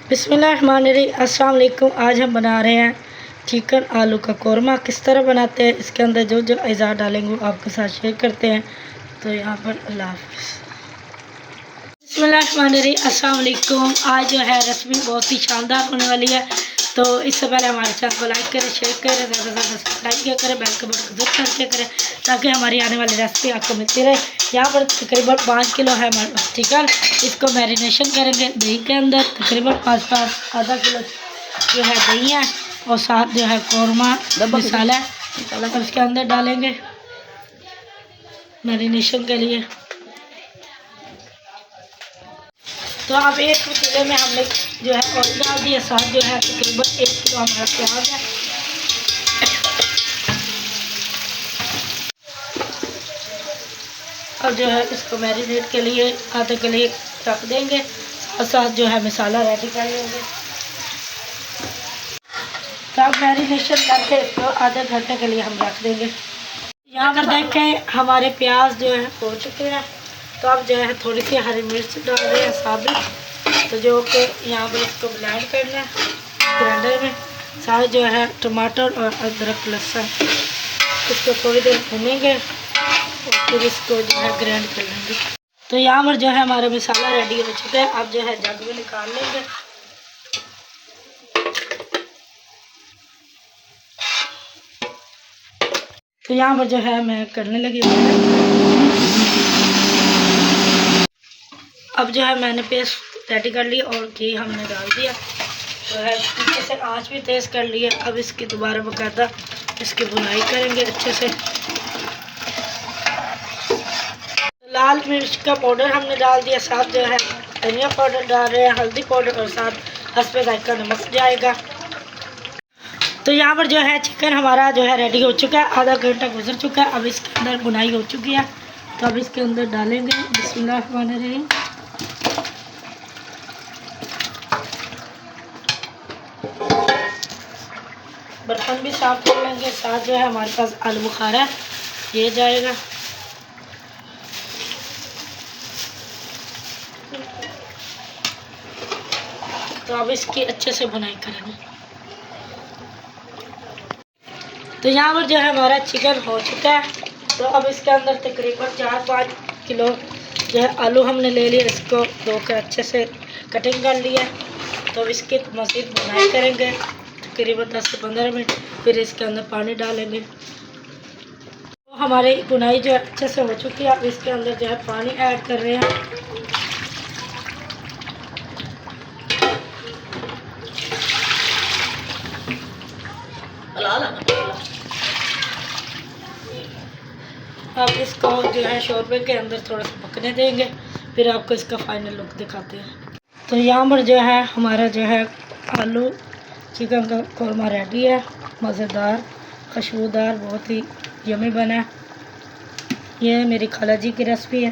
बिस्मिल्लाहिर्रहमानिर्रहीम। अस्सलाम वालेकुम। आज हम बना रहे हैं चिकन आलू का कौरमा। किस तरह बनाते हैं, इसके अंदर जो जो अज़ा डालेंगे वो आपके साथ शेयर करते हैं। तो यहाँ पर अल्लाह हाफ़िज़। बिस्मिल्लाहिर्रहमानिर्रहीम। अस्सलाम वालेकुम। आज जो है रेसिपी बहुत ही शानदार होने वाली है। तो इससे पहले हमारे चैनल को लाइक करें, शेयर करें, ज़्यादा से ज़्यादा सब्सक्राइब किया करें, बेल के बटन को ज़रूर प्रेस किया करें ताकि हमारी आने वाली रेसिपी आपको मिलती रहे। यहाँ पर तकरीबन 5 किलो है हमारे पास चिकन। इसको मैरिनेशन करेंगे दही के अंदर। तकरीबन 5 आधा किलो जो है दही है और साथ जो है कौरमा मसाला है, उसके अंदर डालेंगे मैरिनेशन के लिए। तो अब एक पतीले में हमने जो है ऑयल डाल दिया, साथ जो है तकरीबन 1 किलो हमारा प्याज है। अब जो है इसको मैरिनेट के लिए आधे के लिए रख देंगे, और साथ जो है मसाला रेडी कर लेंगे। तो अब मैरिनेशन करके इसको आधे घंटे के लिए हम रख देंगे। यहाँ पर देखें हमारे प्याज जो है हो चुके हैं। तो अब जो है थोड़ी सी हरी मिर्च डाल रहे हैं साबित, तो जो कि यहाँ पर इसको ब्लेंड करना है ग्राइंडर में। साथ जो है टमाटर और अदरक लहसुन इसको थोड़ी देर भूनेंगे और फिर इसको जो है ग्राइंड कर लेंगे। तो यहाँ पर जो है हमारा मसाला रेडी हो चुका है। अब जो है जग में निकाल लेंगे। तो यहाँ पर जो है मैं करने लगी अब जो है मैंने पेस्ट रेडी कर लिया और घी हमने डाल दिया। तो है पीछे से आँच भी तेज़ कर लिया। अब इसकी दोबारा बकायदा इसकी भुनाई करेंगे अच्छे से। लाल मिर्च का पाउडर हमने डाल दिया, साथ जो है धनिया पाउडर डाल रहे हैं, हल्दी पाउडर और साथ हस्बे जायका नमक जाएगा। तो यहाँ पर जो है चिकन हमारा जो है रेडी हो चुका है, आधा घंटा गुजर चुका है। अब इसके अंदर भुनाई हो चुकी है, तो अब इसके अंदर डालेंगे। बिस्मिल्लाहिर्रहमानिर्रहीम। बर्तन भी साफ कर लेंगे। साथ जो है हमारे पास आलू बुखारा है, ये जाएगा। तो अब इसकी अच्छे से भुनाई करेंगे। तो यहाँ पर जो है हमारा चिकन हो चुका है। तो अब इसके अंदर तकरीबन 4-5 किलो जो है आलू हमने ले लिया, इसको धोकर अच्छे से कटिंग कर लिया। तो इसकी मज़ीद भुनाई करेंगे तकरीबन 10 से 15 मिनट, फिर इसके अंदर पानी डालेंगे। तो हमारी भुनाई जो है अच्छे से हो चुकी है। अब इसके अंदर जो है पानी ऐड कर रहे हैं। अब इसको जो है शोरबे के अंदर थोड़ा सा पकने देंगे, फिर आपको इसका फाइनल लुक दिखाते हैं। तो यहाँ पर जो है हमारा जो है आलू चिकन का कौरमा रेडी है, मज़ेदार खुशबूदार बहुत ही यमी बना है। ये मेरी खाला जी की रेसिपी है।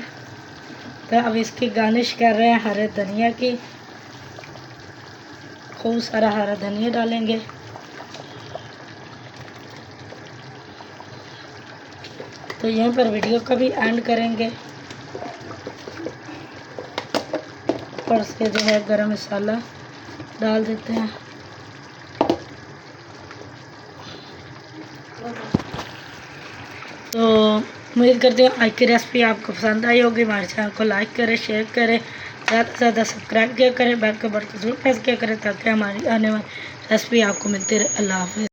तो अब इसकी गार्निश कर रहे हैं हरे धनिया की, खूब सारा हरा धनिया डालेंगे। तो यहीं पर वीडियो का भी एंड करेंगे। ऊपर से जो है गरम मसाला डाल देते हैं। तो उम्मीद करती हूँ आज की रेसिपी आपको पसंद आई होगी। हमारे चैनल को लाइक करें, शेयर करें, ज़्यादा से ज़्यादा सब्सक्राइब किया करें, बेल के बटन को जरूर प्रेस किया करें ताकि हमारी आने वाली रेसिपी आपको मिलती रहे। अल्लाह हाफ़िज़।